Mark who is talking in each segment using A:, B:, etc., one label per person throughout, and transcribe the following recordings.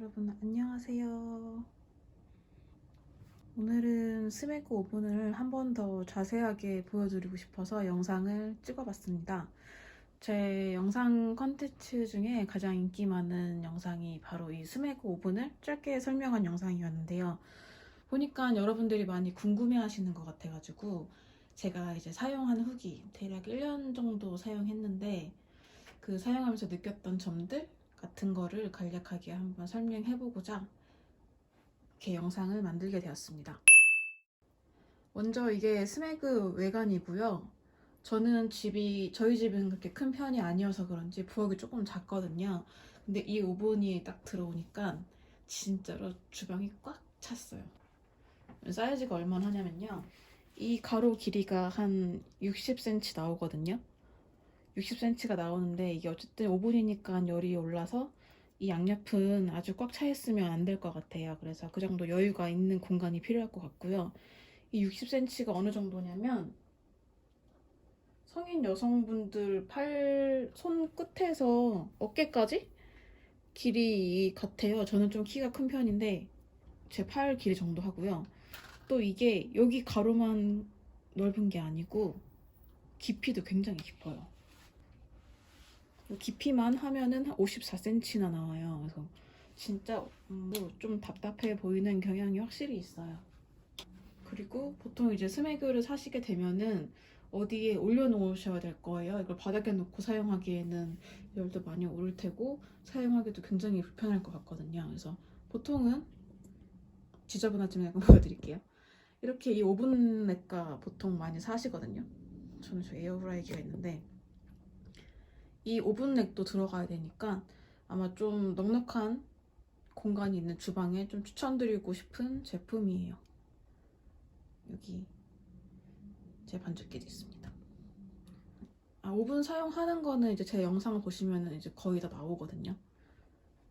A: 여러분 안녕하세요. 오늘은 스메그 오븐을 한 번 더 자세하게 보여드리고 싶어서 영상을 찍어봤습니다. 제 영상 컨텐츠 중에 가장 인기 많은 영상이 바로 이 스메그 오븐을 짧게 설명한 영상이었는데요. 보니까 여러분들이 많이 궁금해하시는 것 같아가지고 제가 이제 사용한 후기 대략 1년 정도 사용했는데 그 사용하면서 느꼈던 점들 같은 거를 간략하게 한번 설명해보고자 이렇게 영상을 만들게 되었습니다. 먼저 이게 스메그 외관이고요. 저희 집은 그렇게 큰 편이 아니어서 그런지 부엌이 조금 작거든요. 근데 이 오븐이 딱 들어오니까 진짜로 주방이 꽉 찼어요. 사이즈가 얼마나 하냐면요. 이 가로 길이가 한 60cm 나오거든요. 60cm가 나오는데 이게 어쨌든 오븐이니까 열이 올라서 이 양옆은 아주 꽉 차 있으면 안 될 것 같아요. 그래서 그 정도 여유가 있는 공간이 필요할 것 같고요. 이 60cm가 어느 정도냐면 성인 여성분들 손 끝에서 어깨까지 길이 같아요. 저는 좀 키가 큰 편인데 제 팔 길이 정도 하고요. 또 이게 여기 가로만 넓은 게 아니고 깊이도 굉장히 깊어요. 깊이만 하면은 한 54cm나 나와요. 그래서 진짜 뭐 좀 답답해 보이는 경향이 확실히 있어요. 그리고 보통 이제 스메그를 사시게 되면은 어디에 올려놓으셔야 될 거예요. 이걸 바닥에 놓고 사용하기에는 열도 많이 오를 테고 사용하기도 굉장히 불편할 것 같거든요. 그래서 보통은 지저분하지만 약간 보여드릴게요. 이렇게 이 오븐 렉가 보통 많이 사시거든요. 저는 저 에어프라이기가 있는데 이 오븐렉도 들어가야 되니까 아마 좀 넉넉한 공간이 있는 주방에 좀 추천드리고 싶은 제품이에요. 여기 제 반죽기도 있습니다. 오븐 사용하는 거는 이제 제 영상을 보시면 이제 거의 다 나오거든요.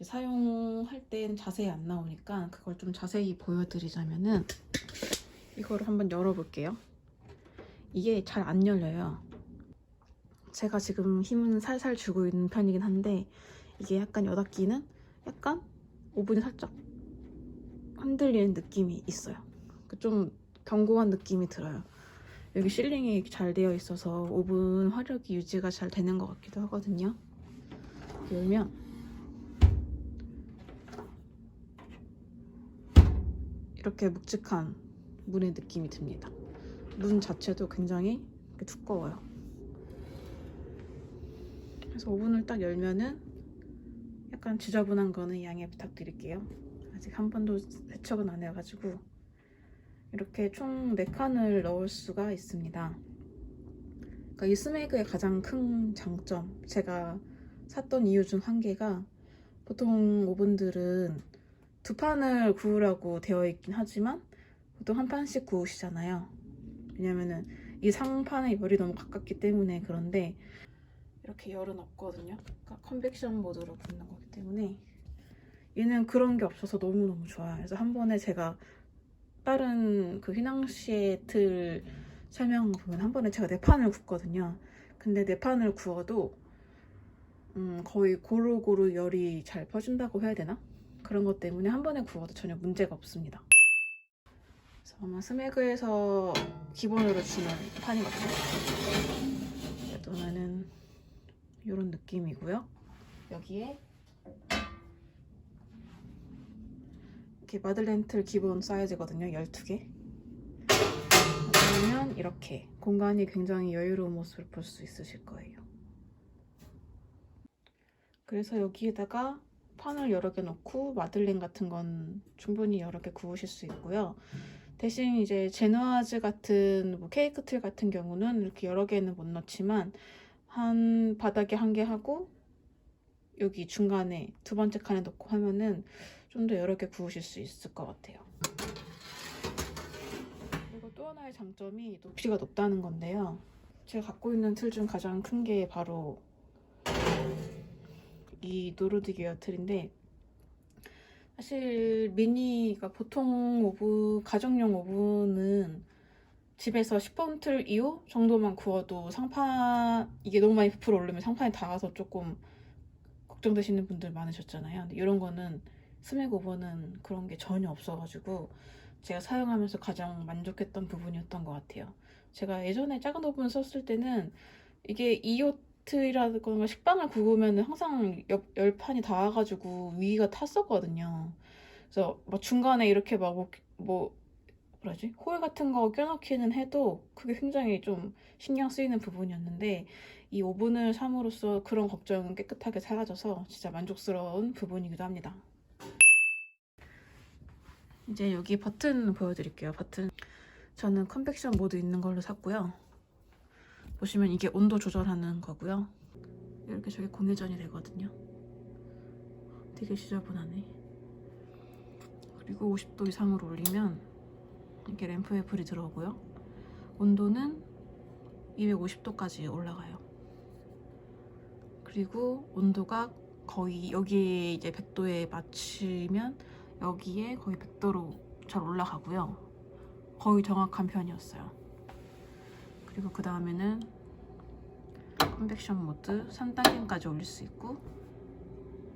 A: 사용할 땐 자세히 안 나오니까 그걸 좀 자세히 보여드리자면은 이거를 한번 열어볼게요. 이게 잘 안 열려요. 제가 지금 힘은 살살 주고 있는 편이긴 한데 이게 약간 여닫기는 약간 오븐이 살짝 흔들리는 느낌이 있어요. 좀 견고한 느낌이 들어요. 여기 실링이 잘 되어 있어서 오븐 화력이 유지가 잘 되는 것 같기도 하거든요. 열면 이렇게 묵직한 문의 느낌이 듭니다. 문 자체도 굉장히 두꺼워요. 그래서 오븐을 딱 열면은 약간 지저분한 거는 양해 부탁드릴게요. 아직 한 번도 세척은 안 해가지고 이렇게 총 4칸을 넣을 수가 있습니다. 그러니까 이 스메그의 가장 큰 장점, 제가 샀던 이유 중 한 개가 보통 오븐들은 2판을 구우라고 되어 있긴 하지만 보통 한 판씩 구우시잖아요. 왜냐면은 이 상판에 열이 너무 가깝기 때문에. 그런데 이렇게 열은 없거든요. 그러니까 컨벡션 모드로 굽는 거기 때문에 얘는 그런 게 없어서 너무너무 좋아요. 그래서 한 번에 제가 다른 그 휘낭시에 틀 설명 보면 한 번에 제가 4판을 굽거든요. 근데 4판을 구워도 거의 고루고루 열이 잘 퍼진다고 해야 되나? 그런 것 때문에 한 번에 구워도 전혀 문제가 없습니다. 그래서 아마 스메그에서 기본으로 주는 판이거든요. 그래도는 이런 느낌이고요. 여기에 이렇게 마들렌 틀 기본 사이즈거든요. 12개. 그러면 이렇게 공간이 굉장히 여유로운 모습을 볼 수 있으실 거예요. 그래서 여기에다가 판을 여러 개 넣고 마들렌 같은 건 충분히 여러 개 구우실 수 있고요. 대신 이제 제누아즈 같은 뭐 케이크 틀 같은 경우는 이렇게 여러 개는 못 넣지만 한 바닥에 한 개 하고 여기 중간에 2번째 칸에 넣고 하면은 좀 더 여러 개 구우실 수 있을 것 같아요. 그리고 또 하나의 장점이 높이가 높다는 건데요. 제가 갖고 있는 틀 중 가장 큰 게 바로 이 노르드 기어 틀인데, 사실 미니가 보통 가정용 오븐은 집에서 10번 틀 2호 정도만 구워도 상판, 이게 너무 많이 부풀어 오르면 상판이 닿아서 조금 걱정되시는 분들 많으셨잖아요. 근데 이런 거는 스맥 오븐은 그런 게 전혀 없어가지고 제가 사용하면서 가장 만족했던 부분이었던 것 같아요. 제가 예전에 작은 오븐 썼을 때는 이게 이오트라든가 식빵을 구우면 항상 열판이 닿아가지고 위가 탔었거든요. 그래서 막 중간에 이렇게 막 뭐라지? 홀 같은 거 껴넣기는 해도 그게 굉장히 좀 신경 쓰이는 부분이었는데 이 오븐을 삼으로써 그런 걱정은 깨끗하게 사라져서 진짜 만족스러운 부분이기도 합니다. 이제 여기 버튼 보여드릴게요. 버튼. 저는 컨벡션 모드 있는 걸로 샀고요. 보시면 이게 온도 조절하는 거고요. 이렇게 저기 공회전이 되거든요. 되게 지저분하네. 그리고 50도 이상으로 올리면 이렇게 램프에 불이 들어오고요. 온도는 250도까지 올라가요. 그리고 온도가 거의 여기에 이제 100도에 맞추면 여기에 거의 100도로 잘 올라가고요. 거의 정확한 편이었어요. 그리고 그 다음에는 컨벡션 모드 3단계까지 올릴 수 있고,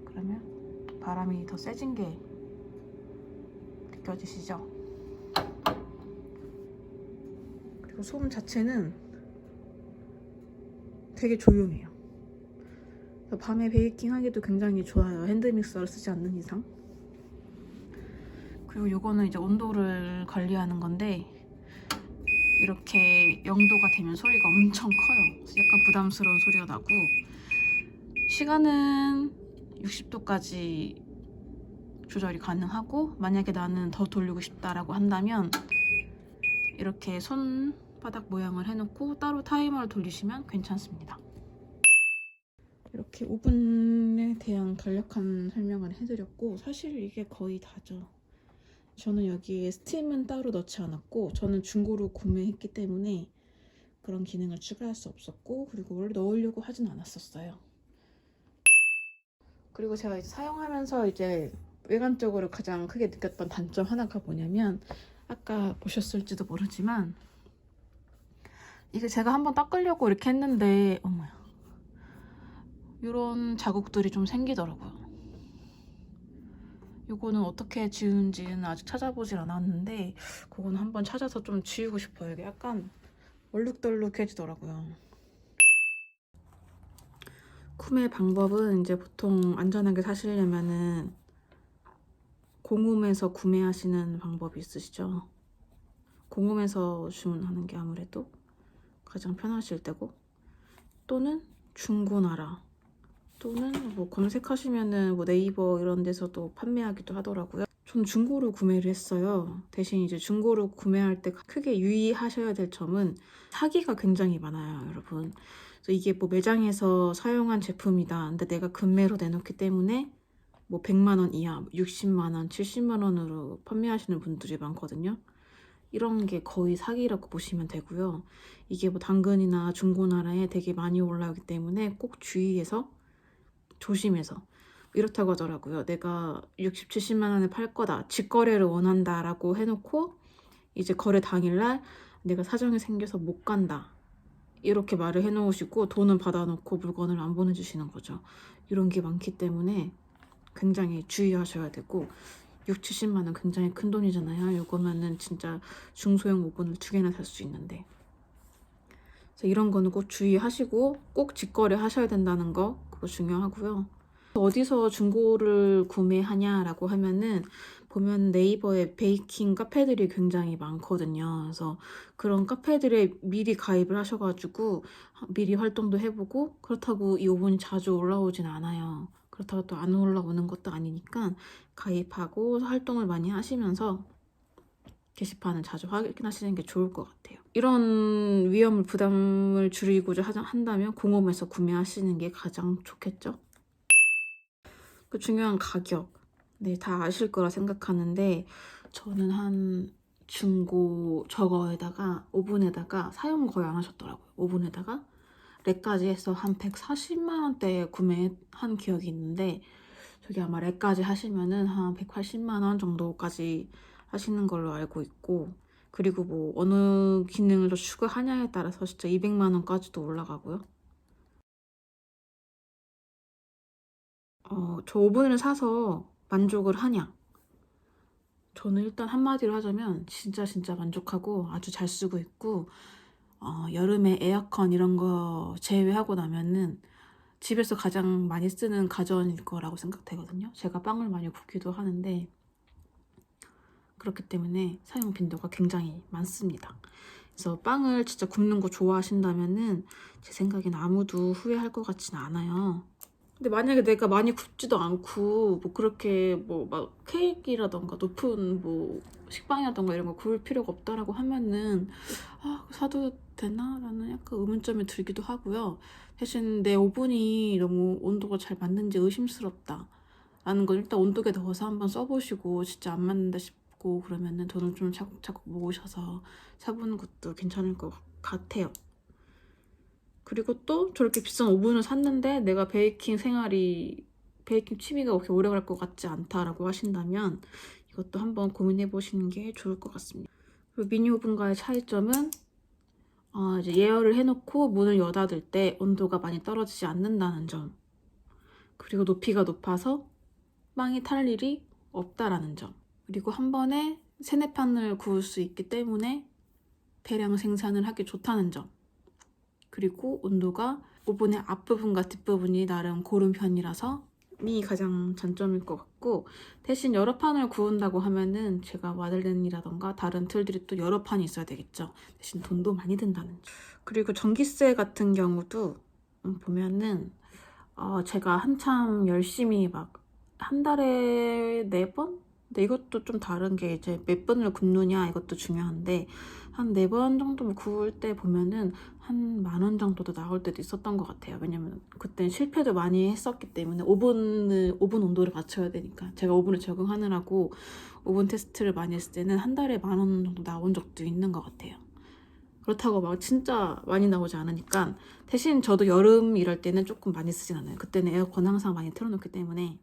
A: 그러면 바람이 더 세진 게 느껴지시죠? 그리고 소음 자체는 되게 조용해요. 밤에 베이킹 하기도 굉장히 좋아요. 핸드믹서를 쓰지 않는 이상. 그리고 요거는 이제 온도를 관리하는 건데 이렇게 0도가 되면 소리가 엄청 커요. 그래서 약간 부담스러운 소리가 나고, 시간은 60도까지 조절이 가능하고, 만약에 나는 더 돌리고 싶다라고 한다면 이렇게 손바닥 모양을 해놓고 따로 타이머를 돌리시면 괜찮습니다. 이렇게 오븐에 대한 간략한 설명을 해드렸고, 사실 이게 거의 다죠. 저는 여기에 스팀은 따로 넣지 않았고, 저는 중고로 구매했기 때문에 그런 기능을 추가할 수 없었고, 그리고 원래 넣으려고 하진 않았었어요. 그리고 제가 이제 사용하면서 이제 외관적으로 가장 크게 느꼈던 단점 하나가 뭐냐면, 아까 보셨을지도 모르지만 이게 제가 한번 닦으려고 이렇게 했는데 어머야, 이런 자국들이 좀 생기더라고요. 이거는 어떻게 지우는지는 아직 찾아보질 않았는데 그거는 한번 찾아서 좀 지우고 싶어요. 이게 약간 얼룩덜룩해지더라고요. 구매 방법은 이제 보통 안전하게 사시려면은 공홈에서 구매하시는 방법이 있으시죠. 공홈에서 주문하는 게 아무래도 가장 편하실 때고, 또는 중고나라, 또는 뭐 검색하시면은 뭐 네이버 이런 데서도 판매하기도 하더라고요. 전 중고로 구매를 했어요. 대신 이제 중고로 구매할 때 크게 유의하셔야 될 점은 사기가 굉장히 많아요, 여러분. 그래서 이게 뭐 매장에서 사용한 제품이다. 근데 내가 금매로 내놓기 때문에 뭐 100만 원 이하, 60만 원, 70만 원으로 판매하시는 분들이 많거든요. 이런 게 거의 사기라고 보시면 되고요. 이게 뭐 당근이나 중고나라에 되게 많이 올라오기 때문에 꼭 주의해서 조심해서, 이렇다고 하더라고요. 내가 60, 70만 원에 팔 거다, 직거래를 원한다 라고 해놓고 이제 거래 당일날 내가 사정이 생겨서 못 간다 이렇게 말을 해놓으시고 돈은 받아놓고 물건을 안 보내주시는 거죠. 이런 게 많기 때문에 굉장히 주의하셔야 되고, 6, 70만 원 굉장히 큰 돈이잖아요. 이거면은 진짜 중소형 오븐을 2개나 살 수 있는데, 그래서 이런 거는 꼭 주의하시고 꼭 직거래 하셔야 된다는 거, 그거 중요하고요. 어디서 중고를 구매하냐라고 하면은 보면 네이버에 베이킹 카페들이 굉장히 많거든요. 그래서 그런 카페들에 미리 가입을 하셔가지고 미리 활동도 해보고, 그렇다고 이 오븐이 자주 올라오진 않아요. 그렇다고 또 안 올라오는 것도 아니니까 가입하고 활동을 많이 하시면서 게시판을 자주 확인하시는 게 좋을 것 같아요. 이런 위험 부담을 줄이고자 한다면 공홈에서 구매하시는 게 가장 좋겠죠. 그 중요한 가격, 네, 다 아실 거라 생각하는데 저는 한 중고 저거에다가 오븐에다가 사용 거의 안 하셨더라고요. 오븐에다가 렉까지 해서 한 140만 원대에 구매한 기억이 있는데, 저기 아마 렉까지 하시면은 한 180만 원 정도까지 하시는 걸로 알고 있고, 그리고 뭐 어느 기능을 더 추가하냐에 따라서 진짜 200만 원까지도 올라가고요. 저 오븐을 사서 만족을 하냐? 저는 일단 한마디로 하자면 진짜 만족하고 아주 잘 쓰고 있고, 여름에 에어컨 이런 거 제외하고 나면은 집에서 가장 많이 쓰는 가전일 거라고 생각되거든요. 제가 빵을 많이 굽기도 하는데 그렇기 때문에 사용 빈도가 굉장히 많습니다. 그래서 빵을 진짜 굽는 거 좋아하신다면은 제 생각엔 아무도 후회할 것 같진 않아요. 근데 만약에 내가 많이 굽지도 않고 뭐 그렇게 뭐 막 케이크라던가 높은 뭐 식빵이라던가 이런 거 구울 필요가 없다라고 하면은 사도 되나? 라는 약간 의문점이 들기도 하고요. 대신 내 오븐이 너무 온도가 잘 맞는지 의심스럽다 라는 건 일단 온도계 넣어서 한번 써보시고 진짜 안 맞는다 싶고 그러면은 돈을 좀 차곡차곡 모으셔서 사보는 것도 괜찮을 것 같아요. 그리고 또 저렇게 비싼 오븐을 샀는데 내가 베이킹 취미가 그렇게 오래 갈 것 같지 않다라고 하신다면 이것도 한번 고민해 보시는 게 좋을 것 같습니다. 그리고 미니 오븐과의 차이점은 이제 예열을 해놓고 문을 여닫을 때 온도가 많이 떨어지지 않는다는 점, 그리고 높이가 높아서 빵이 탈 일이 없다라는 점, 그리고 한 번에 3-4판을 구울 수 있기 때문에 대량 생산을 하기 좋다는 점, 그리고 온도가 오븐의 앞부분과 뒷부분이 나름 고른 편이라서 이 가장 장점일 것 같고, 대신 여러 판을 구운다고 하면은 제가 마들렌이라던가 다른 틀들이 또 여러 판이 있어야 되겠죠. 대신 돈도 많이 든다는 점. 그리고 전기세 같은 경우도 보면은 제가 한참 열심히 막 한 달에 4번? 근데 이것도 좀 다른 게 이제 몇 번을 굽느냐 이것도 중요한데 한 4번 정도 구울 때 보면은 한 10,000원 정도도 나올 때도 있었던 것 같아요. 왜냐면 그땐 실패도 많이 했었기 때문에 오븐 온도를 맞춰야 되니까 제가 오븐을 적응하느라고 오븐 테스트를 많이 했을 때는 한 달에 10,000원 정도 나온 적도 있는 것 같아요. 그렇다고 막 진짜 많이 나오지 않으니까. 대신 저도 여름 이럴 때는 조금 많이 쓰진 않아요. 그때는 에어컨 항상 많이 틀어놓기 때문에.